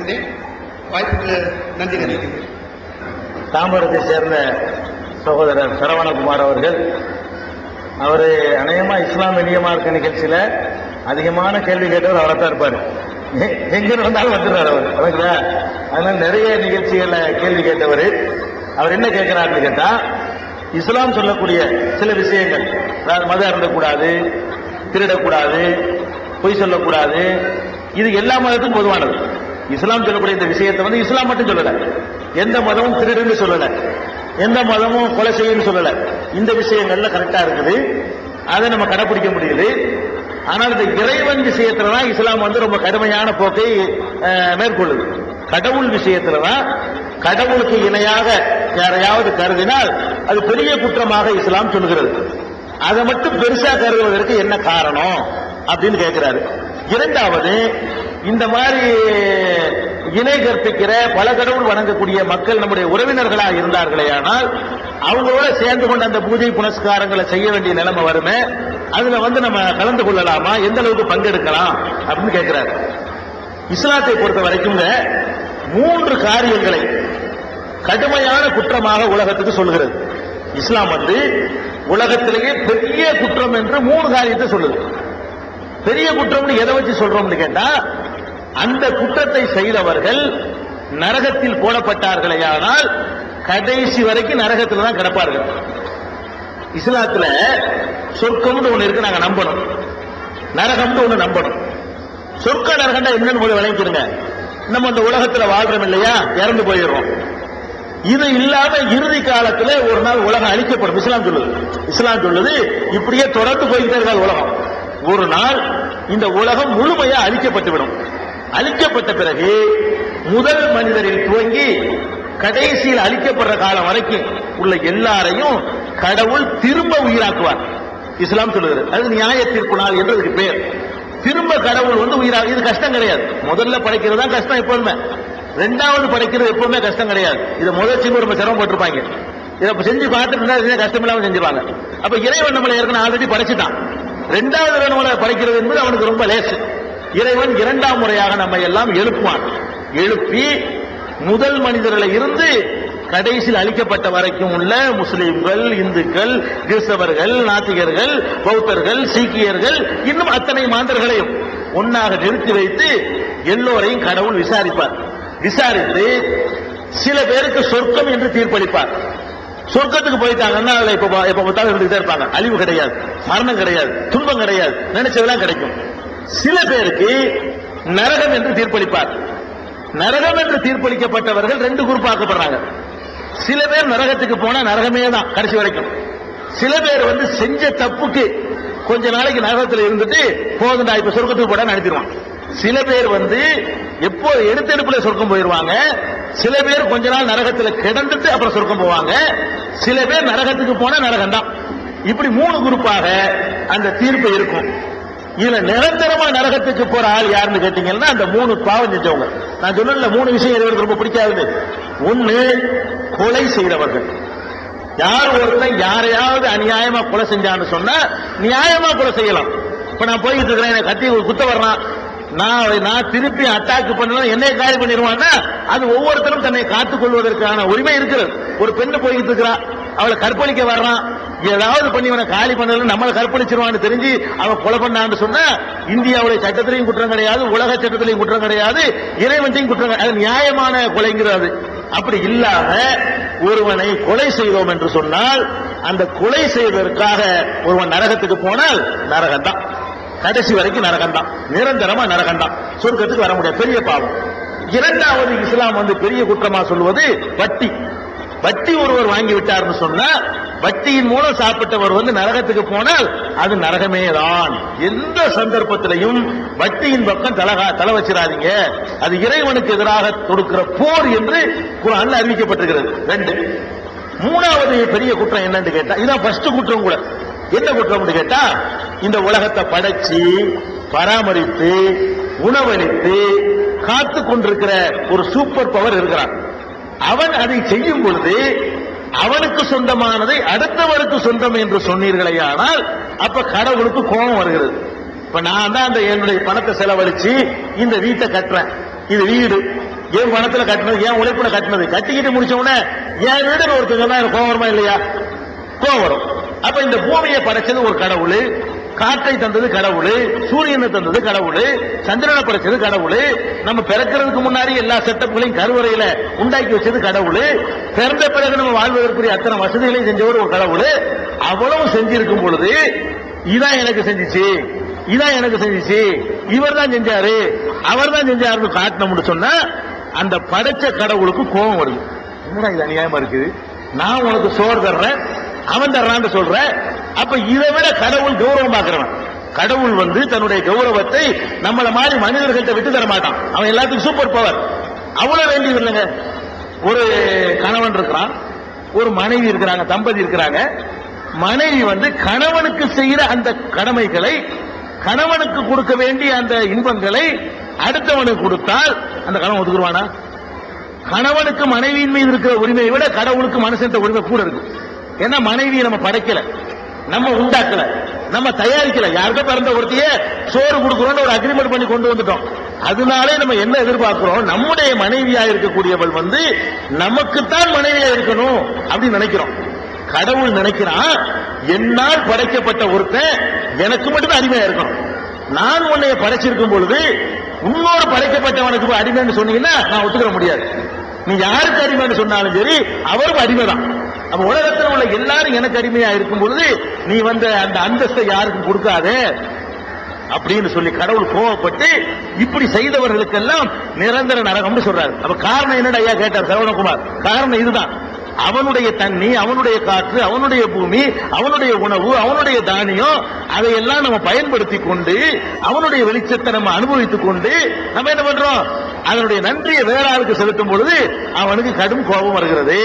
விடைபெறுகிறேன். வாய்ப்புக்கு நன்றி தெரிவிக்கிறேன். தாம்பரத்தை சேர்ந்த சகோதரர் சரவணகுமார் அவர்கள், அவர் அநேகமா இஸ்லாம் வெளியமா இருக்க நிகழ்ச்சியில அதிகமான கேள்வி கேட்டவர் அவரைத்தான் இருப்பாரு. எங்க இருந்தாலும் வந்துடுறாரு அவர். அவங்களா அதனால நிறைய நிகழ்ச்சிகளை கேள்வி கேட்டவர். அவர் என்ன கேட்கிறாருன்னு கேட்டா, இஸ்லாம் சொல்லக்கூடிய சில விஷயங்கள், அதாவது மதம் அருந்தக்கூடாது, திருடக்கூடாது, பொய் சொல்லக்கூடாது, இது எல்லா மதத்துக்கும் பொதுவானது. இஸ்லாம் சொல்லக்கூடிய இந்த விஷயத்தை வந்து இஸ்லாம் மட்டும் சொல்லல, எந்த மதமும் திருடுன்னு சொல்லல, எந்த மதமும் கொலை செய்யன்னு சொல்லல. இந்த விஷயங்கள்ல கரெக்டா இருக்குது, அதை நம்ம கடைபிடிக்க முடியுது. ஆனால் இந்த இறைவன் விஷயத்துலதான் இஸ்லாம் வந்து ரொம்ப கடுமையான போக்கை மேற்கொள்ளுது. கடவுள் விஷயத்துலதான் கடவுளுக்கு இணையாக யாரையாவது கருதினால் அது பெரிய குற்றமாக இஸ்லாம் சொல்லுகிறது. அதை மட்டும் பெருசா கருதுவதற்கு என்ன காரணம் அப்படின்னு கேட்கிறாரு. இரண்டாவது, இந்த மாதிரி இணை கற்பிக்கிற பல கடவுள் வணங்கக்கூடிய மக்கள் நம்முடைய உறவினர்களாக இருந்தார்களே, ஆனால் அவங்களோட சேர்ந்து கொண்டு அந்த பூஜை புனஸ்காரங்களை செய்ய வேண்டிய நிலைமை வருமே, அதுல வந்து நம்ம கலந்து கொள்ளலாமா, எந்த அளவுக்கு பங்கெடுக்கலாம் அப்படின்னு கேட்கிறாரு. இஸ்லாத்தை பொறுத்த வரைக்கும் 3 காரியங்களை கடுமையான குற்றமாக உலகத்துக்கு சொல்கிறது. இஸ்லாம் வந்து உலகத்திலேயே பெரிய குற்றம் என்று 3 காரியத்தை சொல்லுது. பெரிய குற்றம் எதை வச்சு சொல்றோம்னு கேட்டா, அந்த குற்றத்தை செய்தவர்கள் நரகத்தில் போடப்பட்டார்களே, ஆனால் கடைசி வரைக்கும் நரகத்தில் தான் கிடப்பார்கள். இஸ்லாத்துல சொர்க்கம்னு ஒண்ணு இருக்கு, நாங்க நம்பணும். நரகம்னு ஒண்ணு நம்பணும். சொர்க்க நரகண்டா என்னன்னு போய் விளங்கிக்கிறங்க. நம்ம இந்த உலகத்துல வாழ்றோம் இல்லையா, இறந்து போயிடுறோம். இது இல்லாம இறுதி காலத்துல ஒரு நாள் உலகம் அழிக்கப்படும். இஸ்லாம் சொல்லுது இப்படியே தொடர்ந்து போய்கிட்டே இருக்காது உலகம். ஒரு நாள் இந்த உலகம் முழுமையா அழிக்கப்பட்டுவிடும். அழிக்கப்பட்ட பிறகு முதல் மனிதரில் துவங்கி கடைசியில் அழிக்கப்படுற காலம் வரைக்கும் உள்ள எல்லாரையும் கடவுள் திரும்ப உயிராக்குவார். இஸ்லாம் சொல்லுகிறது அது நியாய தீர்ப்பு நாள் என்று அதுக்கு பேர். திரும்ப கடவுள் வந்து உயிராக, இது கஷ்டம் கிடையாது. முதல்ல படைக்கிறது தான் கஷ்டம் எப்பவுமே, ரெண்டாவது படைக்கிறது எப்பவுமே கஷ்டம் கிடையாது. இதை முதல் செஞ்சு ரொம்ப சிரமப்பட்டிருப்பாங்க, இதை செஞ்சு பார்த்துட்டு கஷ்டம் இல்லாம செஞ்சிருவாங்க. அப்ப இறைவன் நம்மளை ஏற்கனவே ஆல்ரெடி படைச்சுட்டான். ரெண்டாவது நம்மளை படைக்கிறது என்பது அவனுக்கு ரொம்ப லேசு. இறைவன் 2ஆம் முறையாக நம்ம எல்லாம் எழுப்புவான். எழுப்பி முதல் மனிதர்களை இருந்து கடைசியில் அழிக்கப்பட்ட வரைக்கும் உள்ள முஸ்லிம்கள், இந்துக்கள், கிறிஸ்தவர்கள், நாத்திகர்கள், பௌத்தர்கள், சீக்கியர்கள், இன்னும் அத்தனை மாந்தர்களையும் ஒன்னாக நிறுத்தி வைத்து எல்லோரையும் கடவுள் விசாரிப்பார். விசாரித்து சில பேருக்கு சொர்க்கம் என்று தீர்ப்பளிப்பார். சொர்க்கத்துக்கு போயிட்டாங்கன்னா எப்ப பார்த்தாலும் இருந்துகிட்டே இருப்பாங்க. அழிவு கிடையாது, மரணம் கிடையாது, துன்பம் கிடையாது, நினைச்சதெல்லாம் கிடைக்கும். சில பேருக்கு நரகம் என்று தீர்ப்பளிப்பார். நரகம் என்று தீர்ப்பளிக்கப்பட்டவர்கள் 2 குரூப்பாக்கப்படுறாங்க. சில பேர் நரகத்துக்கு போனா நரகமே தான் கடைசி வரைக்கும். சில பேர் வந்து செஞ்ச தப்புக்கு கொஞ்ச நாளைக்கு நரகத்தில் இருந்துட்டு போதுண்டா இப்ப சொர்க்கத்துக்கு போட நடத்திடுவான். சில பேர் வந்து எப்போ எடுத்தெடுப்புல சொர்க்கம் போயிருவாங்க. சில பேர் கொஞ்ச நாள் நரகத்தில் கிடந்துட்டு அப்புறம் சொர்க்கம் போவாங்க. சில பேர் நரகத்துக்கு போனா நரகம் தான். இப்படி 3 குரூப்பாக அந்த தீர்ப்பு இருக்கும். இதுல நிரந்தரமா நரகத்துக்கு போற ஆள் யாருன்னு கேட்டீங்கன்னா அந்த 3 பாவம் செஞ்சவங்க. நான் சொன்ன 3 விஷயம் எனக்கு ரொம்ப பிடிக்காது. ஒண்ணு, கொலை செய்தவர்கள். யார் ஒருத்தன் யாரையாவது அநியாயமா கொலை செஞ்சான்னு சொன்னா நியாயமா கொலை செய்யலாம். இப்ப நான் போயிட்டு இருக்கிறேன், எனக்கு கத்தி குத்த வர்றான், நான் திருப்பி அட்டாக் பண்ணலாம், என்னை காலி பண்ணிடுவான்னா அது ஒவ்வொருத்தரும் தன்னை காத்துக் கொள்வதற்கான உரிமை இருக்கிறது. ஒரு பெண்ணு போயிட்டு இருக்கிறா, அவளை கற்பழிக்க வர்றான், ஏதாவது பண்ணி அவனை காலி பண்ணல, நம்மளை கற்பழிச்சிருவான்னு தெரிஞ்சு அவன் கொலை பண்ணான்னு சொன்னா இந்தியாவுடைய சட்டத்திலையும் குற்றம் கிடையாது, உலக சட்டத்திலையும் குற்றம் கிடையாது, இறைவன்றையும் குற்றம் கிடையாது. அது நியாயமான கொலைங்கிறது. அப்படி இல்லாம ஒருவனை கொலை செய்தோம் என்று சொன்னால் அந்த கொலை செய்வதற்காக ஒருவன் நரகத்துக்கு போனால் நரகம்தான், கடைசி வரைக்கும் நரகம்தான், நிரந்தரமா நரகம்தான், சொர்க்கத்துக்கு வர முடியாது. பெரிய பாவம். இரண்டாவது இஸ்லாம் வந்து பெரிய குற்றமா சொல்வது வட்டி. வட்டி ஒருவர் வாங்கி விட்டார்னு சொன்னா வட்டியின் மூலம் சாப்பிட்டவர் வந்து நரகத்துக்கு போனால் அது நரகமே தான். எந்த சந்தர்ப்பத்திலையும் வட்டியின் பக்கம் தலை வச்சிடாதீங்க, அது இறைவனுக்கு எதிராக தொடுக்கிற போர் என்று குர்ஆன்ல அறிவிக்கப்பட்டிருக்கிறது. 2. மூணாவது பெரிய குற்றம் என்னன்னு கேட்டா, இதான் ஃபர்ஸ்ட் குற்றம் கூட. என்ன குற்றம் கேட்டா, இந்த உலகத்தை படைச்சு பராமரித்து உணவளித்து காத்து கொண்டிருக்கிற ஒரு சூப்பர் பவர் இருக்கிறான். அவன் அதை செய்யும் பொழுது அவனுக்கு சொந்தமானதை அடுத்தவருக்கு சொந்தம் என்று சொன்னீர்களே, ஆனால் அப்ப கடவுளுக்கு கோபம் வருகிறது. இப்ப நான் தான் அந்த என்னுடைய பணத்தை செலவழிச்சு இந்த வீட்டை கட்டுறேன், இது வீடு என் பணத்துல கட்டினது, என் உழைப்புல கட்டினது. கட்டிக்கிட்டு முடிச்ச உடனே என் வீடுன்னு ஒருத்தர் சொன்னா எனக்கு கோவம் வருமா இல்லையா? கோவம் வரும். அப்ப இந்த பூமியை படைச்சது ஒரு கடவுள், காற்றை தந்தது கடவுள், சூரியனை தந்தது கடவுள், சந்திரனை படைச்சது கடவுள், நம்ம பிறக்கிறதுக்கு முன்னாடி எல்லா செட்டப்களையும் கருவறையில உண்டாக்கி வச்சது கடவுள், பிறந்த பிறகு நம்ம வாழ்வதற்குரிய அத்தனை வசதிகளையும் செஞ்சவர் ஒரு கடவுள். அவ்வளவு செஞ்சிருக்கும் பொழுது இதான் எனக்கு செஞ்சிச்சு, இதான் எனக்கு செஞ்சிச்சு, இவர் தான் செஞ்சாரு, அவர் தான் செஞ்சாருன்னு காட்டணும்னு சொன்னா அந்த படைச்ச கடவுளுக்கு கோபம் வருது. என்னடா இது அநியாயமா இருக்குது, நான் உனக்கு சோறு தர்றேன், அவன் தர்றான்னு சொல்ற. அப்ப இதை விட கடவுள் கௌரவம் பார்க்கிறவன். கடவுள் தன்னுடைய கௌரவத்தை நம்மள மாதிரி மனிதர்கள்ட்ட விட்டு தர மாட்டான். அவன் எல்லாத்துக்கும் சூப்பர் பவர். அவ்வளவு வேண்டியது இல்லைங்க. ஒரு கணவன் இருக்கிறான், ஒரு மனைவி இருக்கிறாங்க, தம்பதி இருக்கிறாங்க. மனைவி கணவனுக்கு செய்யற அந்த கடமைகளை, கணவனுக்கு கொடுக்க வேண்டிய அந்த இன்பங்களை அடுத்தவனுக்கு கொடுத்தால் அந்த கணவன் ஒதுக்குருவானா? கணவனுக்கு மனைவியின் மீது இருக்கிற உரிமையை விட கடவுளுக்கு மனுஷன் உரிமை கூட இருக்கு. ஏன்னா மனைவியை நம்ம படைக்கல, நம்ம உண்டாக்கல, நம்ம தயாரிக்கல. யாருக்கோ பிறந்த ஒருத்தைய சோறு கொடுக்கிறோம் ஒரு அக்ரிமெண்ட் பண்ணி கொண்டு வந்துட்டோம். அதனாலே நம்ம என்ன எதிர்பார்க்கிறோம், நம்முடைய மனைவியா இருக்கக்கூடியவள் நமக்குத்தான் மனைவியா இருக்கணும் அப்படின்னு நினைக்கிறோம். கடவுள் நினைக்கிறான், என்னால் படைக்கப்பட்ட ஒருத்தன் எனக்கு மட்டும் அடிமையா இருக்கணும். நான் உன்னைய படைச்சிருக்கும் பொழுது இன்னொரு படைக்கப்பட்டவனுக்கு அடிமைன்னு சொன்னீங்கன்னா நான் ஒத்துக்கிற முடியாது. நீ யாருக்கு அடிமைன்னு சொன்னாலும் சரி, அவரும் அடிமைதான். அப்ப உலகத்தில் உள்ள எல்லாரும் எனக்கு அடிமையா இருக்கும் பொழுது நீ அந்த அந்தஸ்தை யாருக்கும் கொடுக்காதே அப்படின்னு சொல்லி கடவுள் கோவப்பட்டு இப்படி செய்தவர்களுக்கெல்லாம் நிரந்தர நரகம்னு சொல்றாரு. அப்ப காரணம் என்னடா ஐயா கேட்டார் சரவணகுமார். காரணம் இதுதான், அவனுடைய தண்ணி, அவனுடைய காற்று, அவனுடைய பூமி, அவனுடைய உணவு, அவனுடைய தானியம், அதையெல்லாம் நம்ம பயன்படுத்தி கொண்டு அவனுடைய வெளிச்சத்தை நம்ம அனுபவித்துக் கொண்டு நம்ம என்ன பண்றோம், அதனுடைய நன்றியை வேற ஆளுக்கு செலுத்தும் பொழுது அவனுக்கு கடும் கோபம் வருகிறது.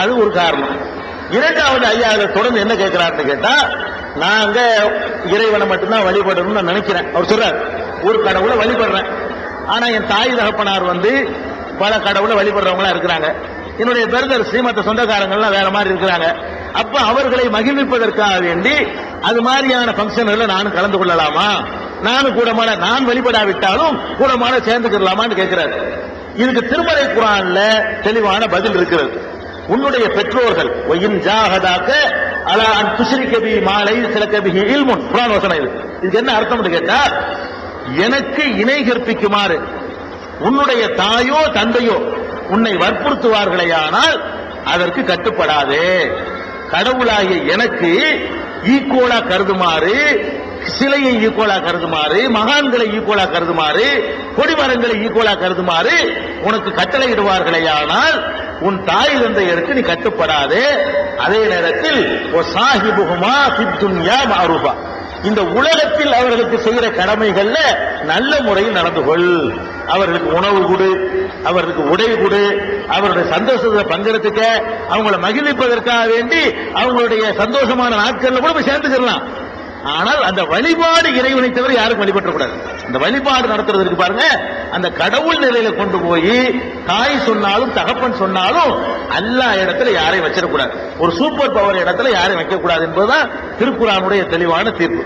அது ஒரு காரணம். இரண்டாவது ஐயா அதை தொடர்ந்து என்ன கேட்கிறாருன்னு கேட்டா, நாங்க இறைவனை மட்டும்தான் வழிபடணும்னு நான் நினைக்கிறேன். அவர் சொல்றார், ஒரு கடவுளை வழிபடுறேன், ஆனா என் தாய் தகப்பனார் பல கடவுளை வழிபடுறவங்களா இருக்கிறாங்க. என்னுடைய பிரதர் ஸ்ரீமத்த சொந்தக்காரங்கள்லாம் வேற மாதிரி இருக்கிறாங்க. அப்ப அவர்களை மகிழ்விப்பதற்காக வேண்டி அது மாதிரியான பங்கன்ல நானும் கலந்து கொள்ளலாமா, நானும் கூடமான, நான் வழிபடாவிட்டாலும் கூடமான சேர்ந்துக்கலாமான்னு கேட்கிறாரு. இதுக்கு திருமறை குர்ஆன்ல தெளிவான பதில் இருக்கிறது. உன்னுடைய பெற்றோர்கள் அலா அன் துஷ்ரிக பி மா லைஸ லக பிஹி இல்முன், குர்ஆன் வசனம் இது. இதுக்கு என்ன அர்த்தம்னு கேட்டா, எனக்கு இணை கற்பிக்குமாறு உன்னுடைய தாயோ தந்தையோ உன்னை வற்புறுத்துவார்களேயானால் அதற்கு கட்டுப்படாதே. கடவுளாகிய எனக்கு ஈக்குவலா கருதுமாறு, சிலையை ஈக்குவலா கருதுமாறு, மகான்களை ஈக்குவலா கருதுமாறு, கொடிமரங்களை ஈக்குவலா கருதுமாறு உனக்கு கட்டளையிடுவார்களேயானால் உன் தாய் தந்தையருக்கு நீ கட்டுப்படாதே. அதே நேரத்தில் சாஹிபுஹுமா ஃபித் துன்யா மஅரூஃபா, இந்த உலகத்தில் அவர்களுக்கு செய்கிற கடமைகள்ல நல்ல முறையில் நடந்து கொள். அவர்களுக்கு உணவு கொடு, அவர்களுக்கு உடை கொடு, அவருடைய சந்தோஷத்தை பங்கெடுத்துக்க, அவங்களை மகிழ்விப்பதற்காக வேண்டி அவங்களுடைய சந்தோஷமான நாட்கள்ல கூட போய் சேர்ந்துக்கலாம். ஆனால் அந்த வழிபாடு இறைவனை தவிர யாருக்கும் வழிபற்றக்கூடாது. அந்த வழிபாடு நடத்துறதுக்கு பாருங்க, அந்த கடவுள் நிலையில கொண்டு போய் தாய் சொன்னாலும் தகப்பன் சொன்னாலும் எல்லா இடத்துல யாரையும் வச்சிடக்கூடாது. ஒரு சூப்பர் பவர் இடத்துல யாரையும் வைக்கக்கூடாது என்பதுதான் திருக்குர்ஆனுடைய தெளிவான தீர்ப்பு.